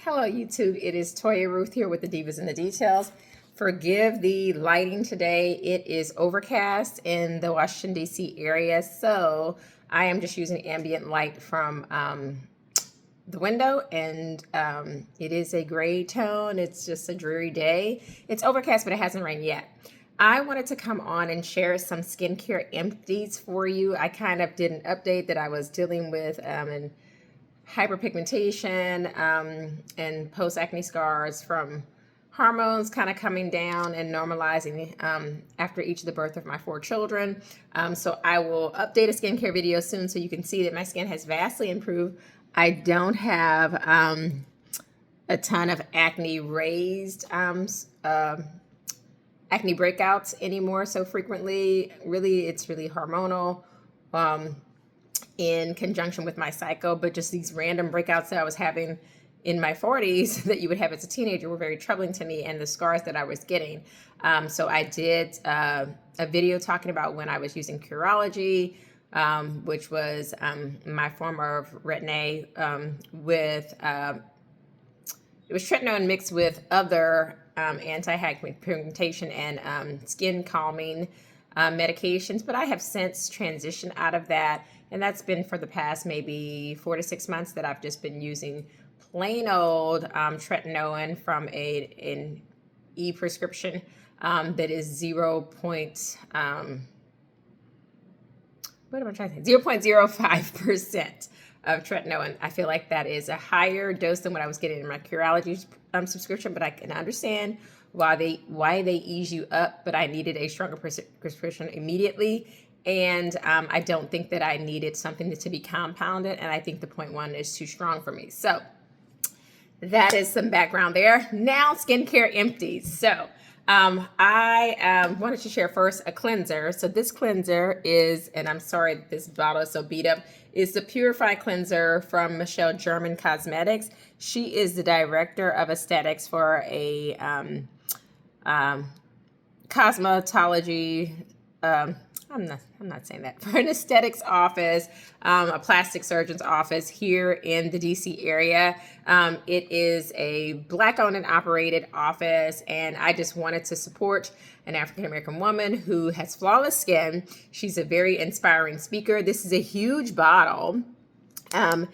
Hello YouTube, it is Toya Ruth here with the Divas and the Details. Forgive the lighting today. It is overcast in the Washington DC area, so I am just using ambient light from the window, and it is a gray tone. It's just a dreary day. It's overcast, but it hasn't rained yet. I wanted to come on and share some skincare empties for you. I kind of did an update that I was dealing with and hyperpigmentation and post-acne scars from hormones kind of coming down and normalizing after each of the birth of my 4 children. So I will update a skincare video soon so you can see that my skin has vastly improved. I don't have a ton of acne raised acne breakouts anymore so frequently. It's really hormonal. In conjunction with my cycle, but just these random breakouts that I was having in my 40s that you would have as a teenager were very troubling to me, and the scars that I was getting. So I did a video talking about when I was using Curology, which was my form of Retin-A with, it was tretinoin mixed with other anti-hyperpigmentation and skin calming medications, but I have since transitioned out of that. And that's been for the past maybe 4 to 6 months that I've just been using plain old tretinoin from an e-prescription that is 0.05% of tretinoin. I feel like that is a higher dose than what I was getting in my Curology subscription, but I can understand why they ease you up, but I needed a stronger prescription immediately. And I don't think that I needed something to be compounded, and I think the 0.1 is too strong for me. So that is some background there. Now skincare empties. So I wanted to share first a cleanser. So this cleanser is, and I'm sorry this bottle is so beat up, is the Purify Cleanser from Michelle German Cosmetics. She is the director of aesthetics for a cosmetology, I'm not saying that, for an aesthetics office, a plastic surgeon's office here in the DC area. It is a Black owned and operated office, and I just wanted to support an African-American woman who has flawless skin. She's a very inspiring speaker. This is a huge bottle. And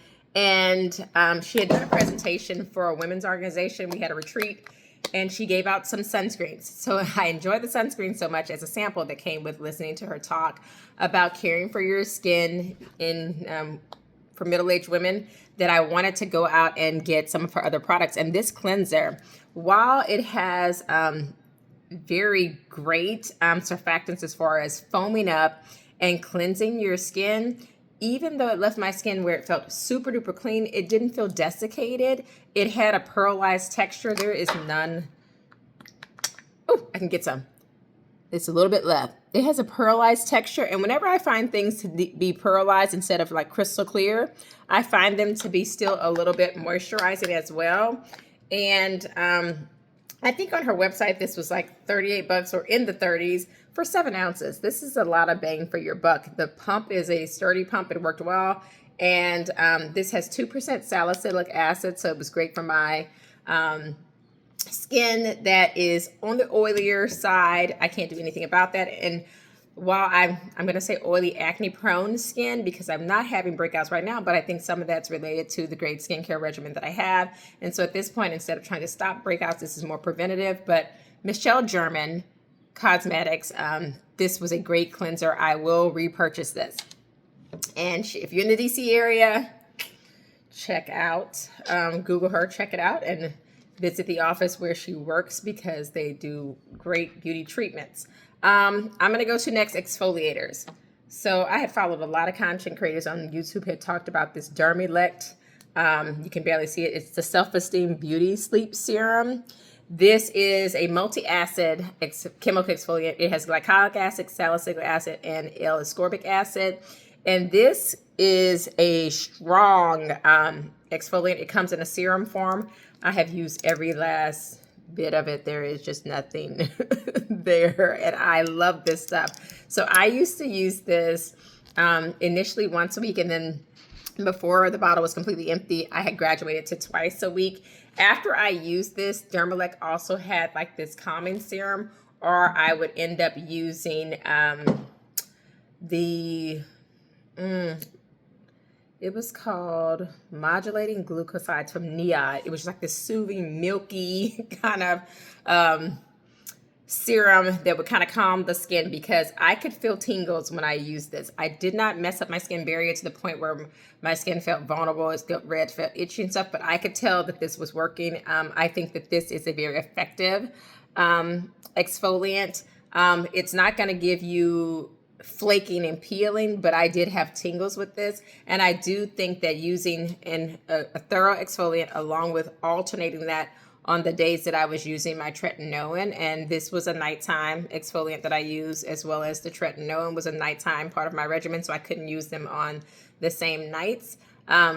she had done a presentation for a women's organization. We had a retreat, and she gave out some sunscreens. So I enjoyed the sunscreen so much as a sample that came with listening to her talk about caring for your skin for middle-aged women, that I wanted to go out and get some of her other products. And this cleanser, while it has very great surfactants as far as foaming up and cleansing your skin, even though it left my skin where it felt super duper clean, it didn't feel desiccated. It had a pearlized texture. There is none. Oh, I can get some. It's a little bit left. It has a pearlized texture, and whenever I find things to be pearlized instead of like crystal clear, I find them to be still a little bit moisturizing as well. And I think on her website this was like $38 or in the 30s for 7 ounces. This is a lot of bang for your buck. The pump is a sturdy pump. It worked well. And this has 2% salicylic acid, so it was great for my skin that is on the oilier side. I can't do anything about that. And while I'm going to say oily, acne-prone skin, because I'm not having breakouts right now, but I think some of that's related to the great skincare regimen that I have. And so at this point, instead of trying to stop breakouts, this is more preventative. But Michelle German Cosmetics, this was a great cleanser. I will repurchase this. And if you're in the DC area, check out, Google her, check it out, and visit the office where she works, because they do great beauty treatments. I'm going to go to next, exfoliators. So I had followed a lot of content creators on YouTube who had talked about this Dermilect. You can barely see it. It's the Self-Esteem Beauty Sleep Serum. This is a multi-acid chemical exfoliant. It has glycolic acid, salicylic acid, and L-ascorbic acid. And this is a strong exfoliant. It comes in a serum form. I have used every last bit of it. There is just nothing there, and I love this stuff. So I used to use this initially once a week, and then before the bottle was completely empty, I had graduated to twice a week. After I used this, Dermalect also had like this calming serum, or I would end up using the it was called modulating glucosides from Niad. It was like this soothing, milky kind of serum that would kind of calm the skin, because I could feel tingles when I used this. I did not mess up my skin barrier to the point where my skin felt vulnerable, it felt red, felt itchy and stuff, but I could tell that this was working. I think that this is a very effective exfoliant. It's not going to give you flaking and peeling, but I did have tingles with this, and I do think that using a thorough exfoliant along with alternating that on the days that I was using my tretinoin, and this was a nighttime exfoliant that I used, as well as the tretinoin was a nighttime part of my regimen, so I couldn't use them on the same nights,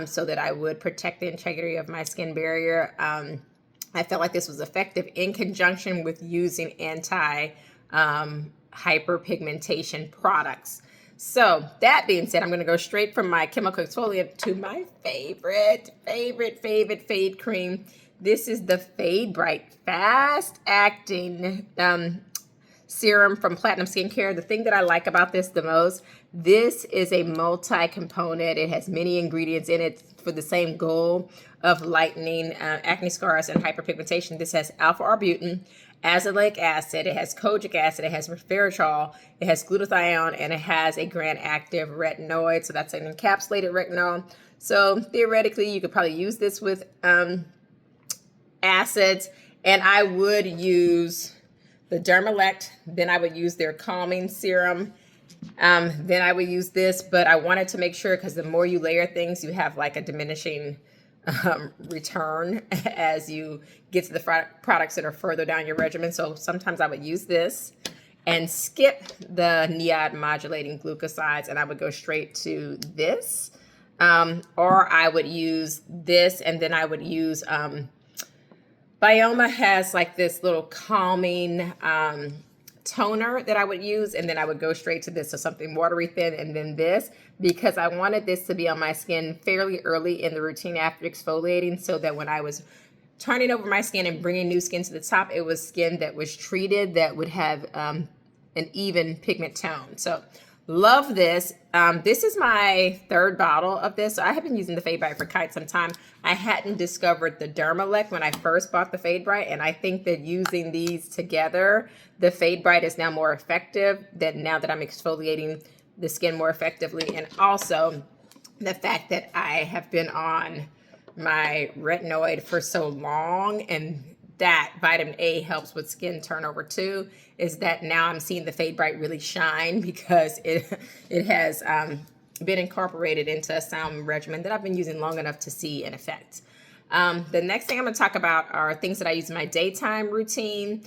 so that I would protect the integrity of my skin barrier. I felt like this was effective in conjunction with using hyperpigmentation products. So that being said, I'm going to go straight from my chemical exfoliant to my favorite fade cream. This is the Fade Bright Fast Acting Serum from Platinum Skincare. The thing that I like about this the most, this is a multi-component. It has many ingredients in it for the same goal of lightening acne scars and hyperpigmentation. This has alpha-arbutin, azelaic acid, it has kojic acid, it has resveratrol, it has glutathione, and it has a gram-active retinoid. So that's an encapsulated retinol. So theoretically, you could probably use this with acids, and I would use the Dermalect, then I would use their calming serum, then I would use this, but I wanted to make sure, because the more you layer things, you have like a diminishing return as you get to the products that are further down your regimen. So sometimes I would use this and skip the Niad modulating glucosides, and I would go straight to this, or I would use this, and then I would use Bioma has like this little calming toner that I would use, and then I would go straight to this, so something watery thin, and then this, because I wanted this to be on my skin fairly early in the routine after exfoliating, so that when I was turning over my skin and bringing new skin to the top, it was skin that was treated that would have an even pigment tone. So love this. This is my third bottle of this. So I have been using the Fade Bright for quite some time. I hadn't discovered the Dermalect when I first bought the Fade Bright, and I think that using these together, the Fade Bright is now more effective now that I'm exfoliating the skin more effectively. And also the fact that I have been on my retinoid for so long, and that vitamin A helps with skin turnover too, is that now I'm seeing the Fade Bright really shine, because it has been incorporated into a sound regimen that I've been using long enough to see an effect. The next thing I'm going to talk about are things that I use in my daytime routine.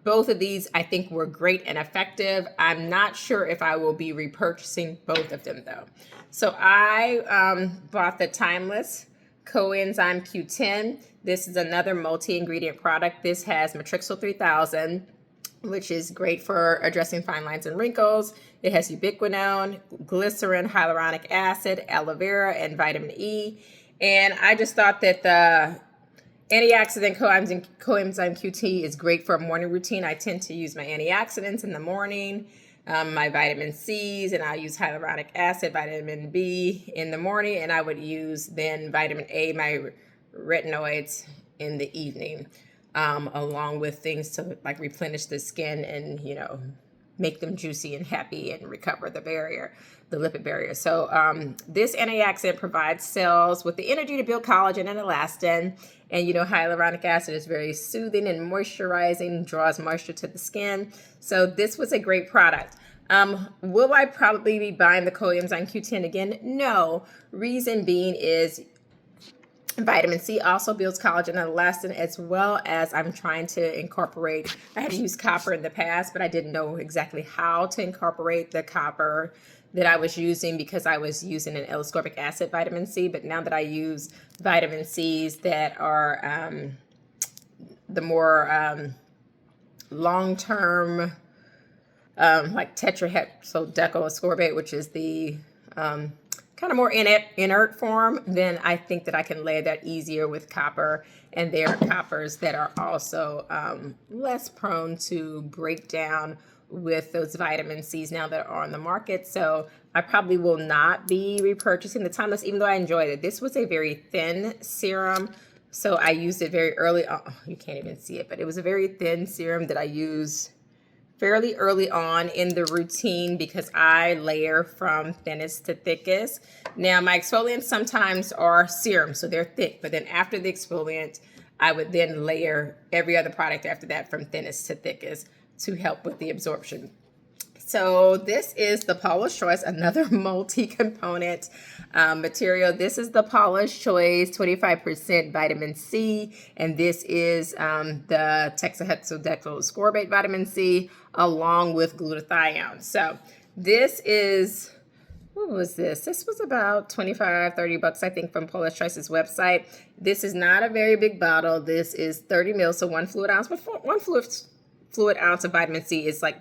Both of these I think were great and effective. I'm not sure if I will be repurchasing both of them though. So I bought the Timeless Coenzyme Q10. This is another multi-ingredient product. This has Matrixyl 3000, which is great for addressing fine lines and wrinkles. It has ubiquinone, glycerin, hyaluronic acid, aloe vera, and vitamin E. And I just thought that the antioxidant coenzyme Q10 is great for a morning routine. I tend to use my antioxidants in the morning, my vitamin C's, and I'll use hyaluronic acid, vitamin B in the morning, and I would use then vitamin A, my retinoids, in the evening, along with things to like replenish the skin and, you know, make them juicy and happy and recover the barrier, the lipid barrier. So this antioxidant provides cells with the energy to build collagen and elastin. And, you know, hyaluronic acid is very soothing and moisturizing, draws moisture to the skin. So this was a great product. Will I probably be buying the Coenzyme Q10 again? No. Reason being is vitamin C also builds collagen and elastin, as well as I'm trying to incorporate, I have used copper in the past, but I didn't know exactly how to incorporate the copper that I was using, because I was using an L-ascorbic acid vitamin C. But now that I use vitamin C's that are the more long-term, like tetrahexyldecoscorbate, which is the kind of more inert form, then I think that I can layer that easier with copper. And there are coppers that are also less prone to break down with those vitamin C's now that are on the market. So I probably will not be repurchasing the Timeless, even though I enjoyed it. This was a very thin serum, so I used it very early on. Oh, you can't even see it, but it was a very thin serum that I used fairly early on in the routine because I layer from thinnest to thickest. Now, my exfoliants sometimes are serums, so they're thick, but then after the exfoliant, I would then layer every other product after that from thinnest to thickest to help with the absorption. So this is the Paula's Choice, another multi-component material. This is the Paula's Choice 25% vitamin C, and this is the hexahexadecylscorbate vitamin C along with glutathione. So this is, what was this? This was about 25, 30 bucks, I think, from Paula's Choice's website. This is not a very big bottle. This is 30 mils, so 1 fluid ounce, but one fluid ounce of vitamin C is like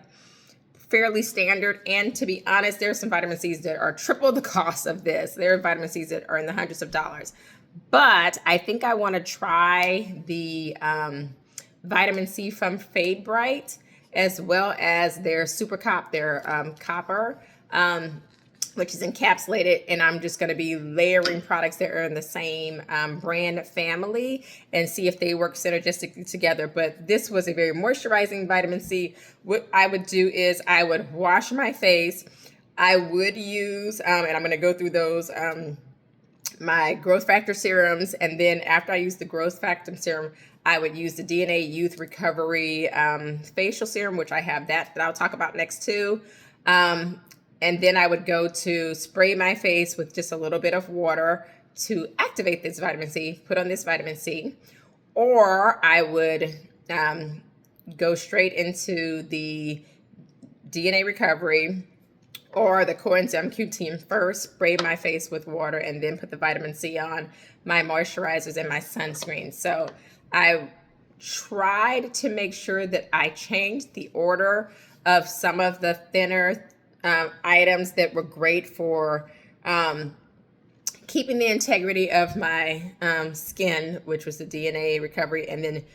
fairly standard. And to be honest, there's some vitamin C's that are triple the cost of this. There are vitamin C's that are in the hundreds of dollars. But I think I want to try the vitamin C from Fade Bright, as well as their Super Cop, their copper, which is encapsulated, and I'm just going to be layering products that are in the same brand family and see if they work synergistically together. But this was a very moisturizing vitamin C. What I would do is I would wash my face. I would use, and I'm going to go through those, my growth factor serums, and then after I use the growth factor serum, I would use the DNA Youth Recovery facial serum, which I have that I'll talk about next too. And then I would go to spray my face with just a little bit of water to activate this vitamin C, put on this vitamin C. Or I would go straight into the DNA Recovery or the coenzyme Q10 first, spray my face with water, and then put the vitamin C on, my moisturizers, and my sunscreen. So I tried to make sure that I changed the order of some of the thinner items that were great for keeping the integrity of my skin, which was the DNA Recovery, and then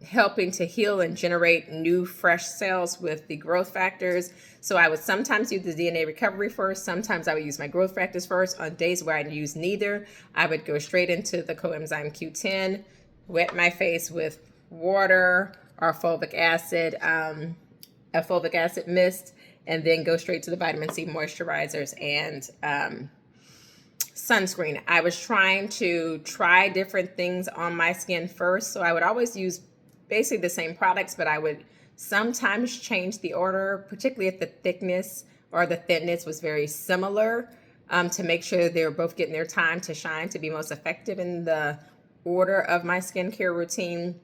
helping to heal and generate new fresh cells with the growth factors. So I would sometimes use the DNA Recovery first. Sometimes I would use my growth factors first. On days where I use neither, I would go straight into the coenzyme Q10, wet my face with water or fulvic acid, a fulvic acid mist, and then go straight to the vitamin C moisturizers and sunscreen. I was trying to try different things on my skin first, so I would always use basically the same products, but I would sometimes change the order, particularly if the thickness or the thinness was very similar, to make sure they were both getting their time to shine to be most effective in the order of my skincare routine.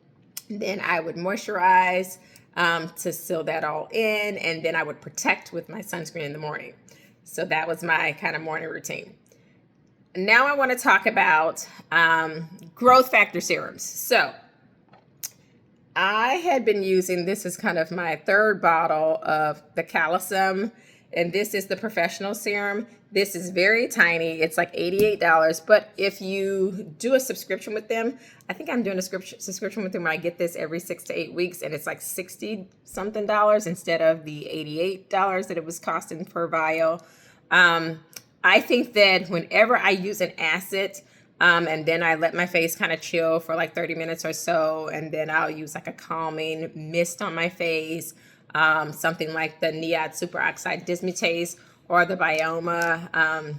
Then I would moisturize to seal that all in, and then I would protect with my sunscreen in the morning. So that was my kind of morning routine. Now I want to talk about growth factor serums. So I had been using, this is kind of my third bottle of the Calisum, and this is the professional serum. This is very tiny. It's like $88, but if you do a subscription with them, I think I'm doing a subscription with them where I get this every 6 to 8 weeks, and it's like $60 something instead of the $88 that it was costing per vial. I think that whenever I use an acid, and then I let my face kind of chill for like 30 minutes or so, and then I'll use like a calming mist on my face, something like the Niaid Superoxide Dismutase or the Bioma. I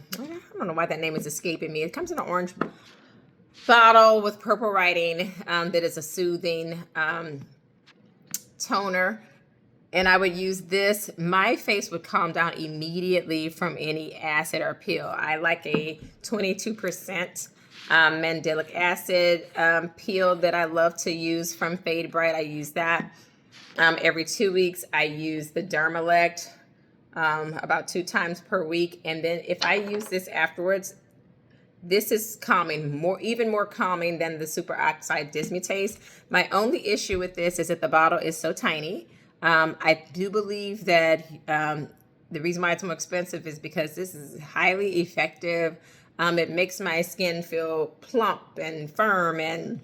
don't know why that name is escaping me. It comes in an orange bottle with purple writing that is a soothing toner. And I would use this. My face would calm down immediately from any acid or peel. I like a 22% mandelic acid peel that I love to use from Fade Bright. I use that every 2 weeks. I use the Dermalect about 2 times per week. And then if I use this afterwards, this is calming, even more calming than the Superoxide Dismutase. My only issue with this is that the bottle is so tiny. I do believe that the reason why it's more expensive is because this is highly effective. It makes my skin feel plump and firm and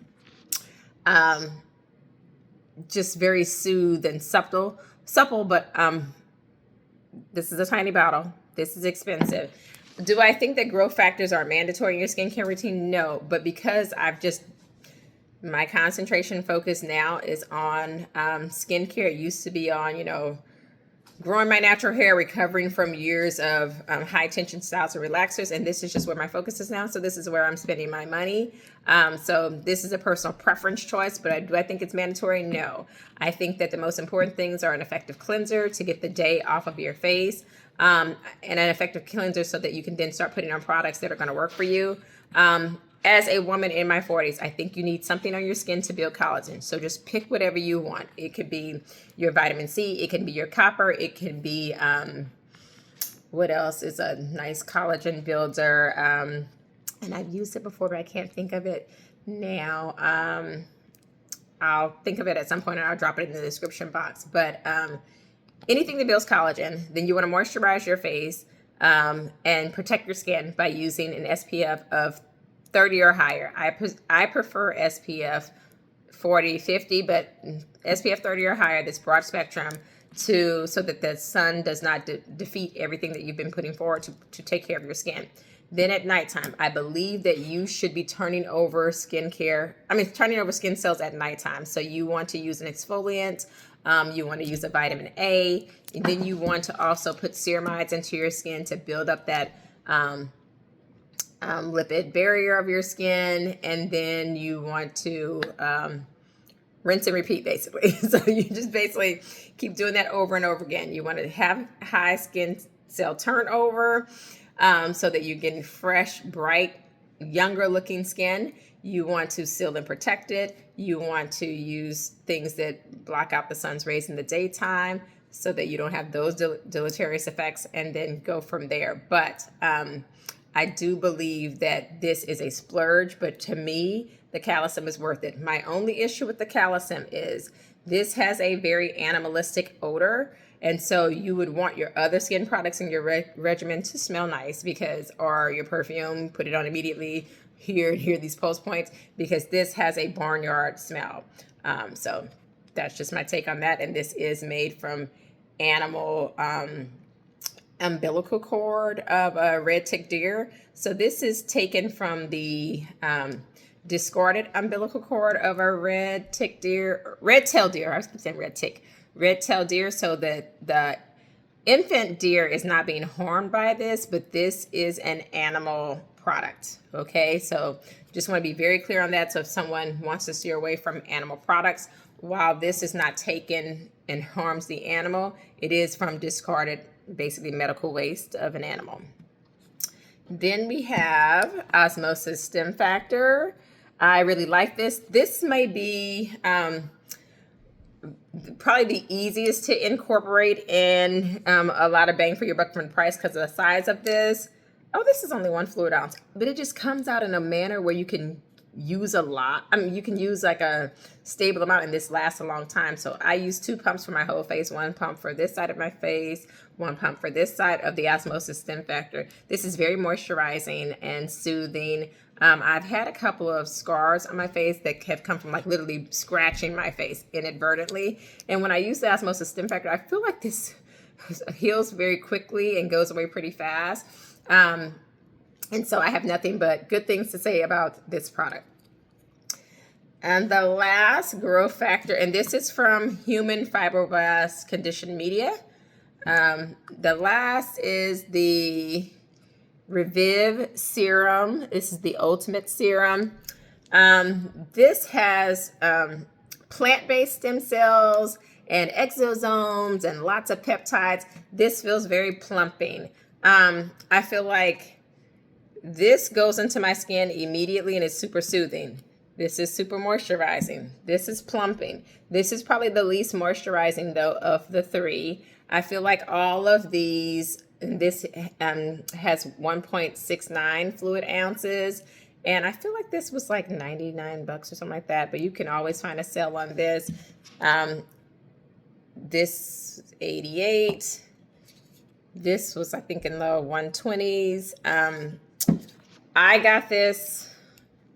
just very soothed and supple, but this is a tiny bottle. This is expensive. Do I think that growth factors are mandatory in your skincare routine? No, but because my concentration focus now is on skincare. It used to be on, growing my natural hair, recovering from years of high tension styles and relaxers. And this is just where my focus is now. So this is where I'm spending my money. So this is a personal preference choice, but do I think it's mandatory? No. I think that the most important things are an effective cleanser to get the day off of your face, and an effective cleanser so that you can then start putting on products that are going to work for you. As a woman in my 40s, I think you need something on your skin to build collagen. So just pick whatever you want. It could be your vitamin C. It can be your copper. It can be, what else is a nice collagen builder? And I've used it before, but I can't think of it now. I'll think of it at some point and I'll drop it in the description box. But anything that builds collagen, then you want to moisturize your face and protect your skin by using an SPF of 30 or higher. I prefer SPF 40, 50, but SPF 30 or higher, this broad spectrum, so that the sun does not defeat everything that you've been putting forward to take care of your skin. Then at nighttime, I believe that you should be turning over skin cells at nighttime. So you want to use an exfoliant, you want to use a vitamin A, and then you want to also put ceramides into your skin to build up that lipid barrier of your skin, and then you want to rinse and repeat, basically. So you just basically keep doing that over and over again. You want to have high skin cell turnover so that you're getting fresh, bright, younger looking skin. You want to seal and protect it. You want to use things that block out the sun's rays in the daytime so that you don't have those deleterious effects, and then go from there. But I do believe that this is a splurge, but to me, the calcium is worth it. My only issue with the calcium is this has a very animalistic odor. And so you would want your other skin products in your regimen to smell nice, or your perfume, put it on immediately, hear these pulse points, because this has a barnyard smell. So that's just my take on that. And this is made from animal umbilical cord of a red-ticked deer. So this is taken from the discarded umbilical cord of a red-tailed deer. I was saying red-tailed deer. So that the infant deer is not being harmed by this, but this is an animal product. Okay, so just want to be very clear on that. So if someone wants to steer away from animal products, while this is not taken and harms the animal, it is from discarded, basically medical waste of an animal. Then we have Osmosis Stem Factor. I really like this. This may be probably the easiest to incorporate in a lot of bang for your buck from the price because of the size of this. Oh, this is only 1 fluid ounce, but it just comes out in a manner where you can use a lot. You can use like a stable amount, and this lasts a long time. So I use 2 pumps for my whole face, 1 pump for this side of my face, 1 pump for this side of the Osmosis Stem Factor. This is very moisturizing and soothing. I've had a couple of scars on my face that have come from like literally scratching my face inadvertently. And when I use the Osmosis Stem Factor, I feel like this heals very quickly and goes away pretty fast. And so I have nothing but good things to say about this product. And the last growth factor, and this is from Human Fibroblast Conditioned Media. The last is the Revive Serum. This is the Ultimate Serum. This has plant-based stem cells and exosomes and lots of peptides. This feels very plumping. I feel like this goes into my skin immediately and it's super soothing. This is super moisturizing. This is plumping. This is probably the least moisturizing though of the 3. I feel like all of these, this has 1.69 fluid ounces. And I feel like this was like 99 bucks or something like that, but you can always find a sale on this. This 88. This was, I think, in the 120s. I got this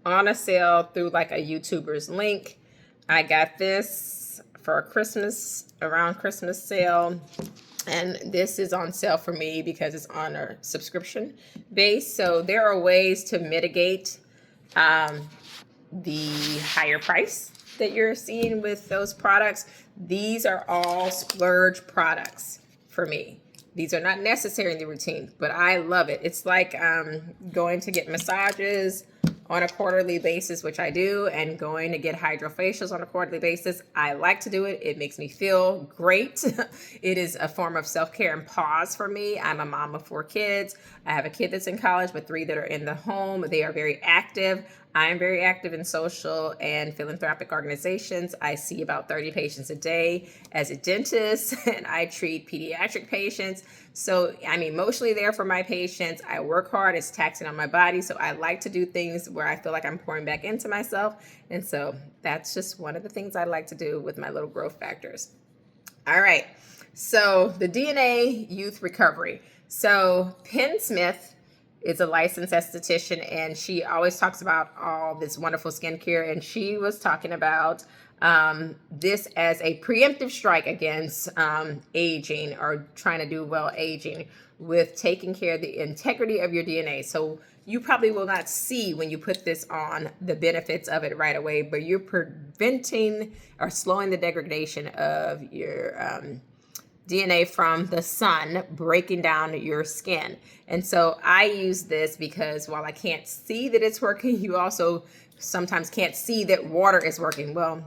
on a sale through like a YouTuber's link. I got this for a Christmas, around Christmas sale. And this is on sale for me because it's on a subscription base. So there are ways to mitigate the higher price that you're seeing with those products. These are all splurge products for me. These are not necessary in the routine, but I love it. It's like going to get massages on a quarterly basis, which I do, and going to get hydrofacials on a quarterly basis. I like to do it. It makes me feel great. It is a form of self-care and pause for me. I'm a mom of 4 kids. I have a kid that's in college, but 3 that are in the home. They are very active. I am very active in social and philanthropic organizations. I see about 30 patients a day as a dentist, and I treat pediatric patients. So I'm emotionally there for my patients. I work hard. It's taxing on my body. So I like to do things where I feel like I'm pouring back into myself. And so that's just one of the things I like to do with my little growth factors. All right. So the DNA Youth Recovery. So Penn Smith is a licensed esthetician, and she always talks about all this wonderful skincare. And she was talking about this as a preemptive strike against aging, or trying to do well aging, with taking care of the integrity of your DNA. So you probably will not see when you put this on the benefits of it right away, but you're preventing or slowing the degradation of your DNA from the sun breaking down your skin. And so I use this because while I can't see that it's working, you also sometimes can't see that water is working. Well,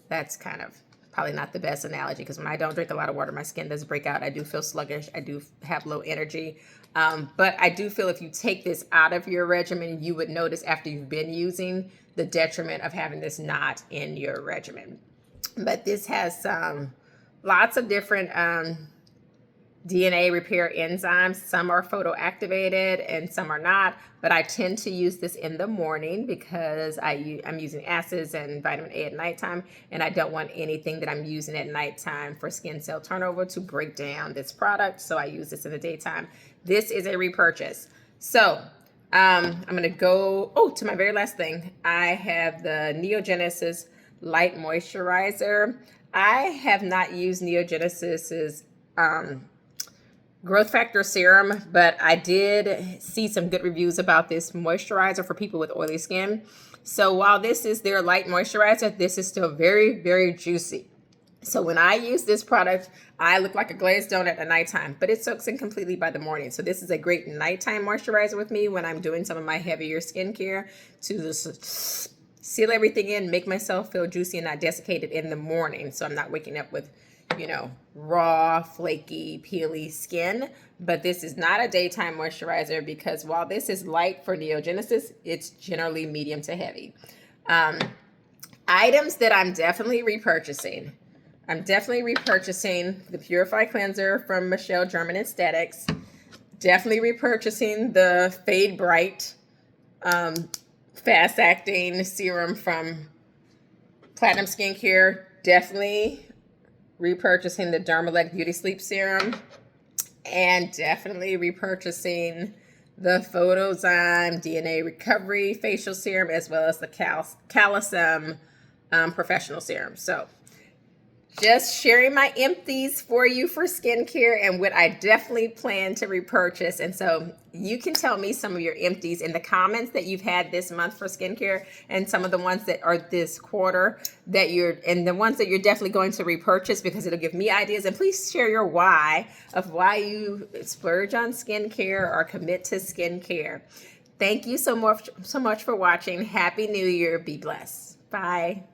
that's kind of probably not the best analogy, because when I don't drink a lot of water, my skin does break out. I do feel sluggish. I do have low energy. But I do feel if you take this out of your regimen, you would notice after you've been using the detriment of having this not in your regimen. But this has lots of different DNA repair enzymes. Some are photoactivated and some are not, but I tend to use this in the morning because I'm using acids and vitamin A at nighttime, and I don't want anything that I'm using at nighttime for skin cell turnover to break down this product, so I use this in the daytime. This is a repurchase. So I'm gonna go to my very last thing. I have the Neogenesis Light Moisturizer. I have not used Neogenesis's growth factor serum, but I did see some good reviews about this moisturizer for people with oily skin. So while this is their light moisturizer, this is still very, very juicy. So when I use this product, I look like a glazed donut at nighttime, but it soaks in completely by the morning. So this is a great nighttime moisturizer with me when I'm doing some of my heavier skincare to just seal everything in, make myself feel juicy and not desiccated in the morning. So I'm not waking up with, raw, flaky, peely skin. But this is not a daytime moisturizer because while this is light for Neogenesis, it's generally medium to heavy. Items that I'm definitely repurchasing. I'm definitely repurchasing the Purify Cleanser from Michelle German Aesthetics. Definitely repurchasing the Fade Bright fast-acting serum from Platinum Skincare. Definitely repurchasing the Dermalect Beauty Sleep Serum. And definitely repurchasing the Photozyme DNA Recovery Facial Serum, as well as the Calisum Professional Serum. So just sharing my empties for you for skincare and what I definitely plan to repurchase. And so you can tell me some of your empties in the comments that you've had this month for skincare, and some of the ones that are this quarter and the ones that you're definitely going to repurchase, because it'll give me ideas. And please share your why of why you splurge on skincare or commit to skincare. Thank you so much for watching. Happy New Year. Be blessed. Bye.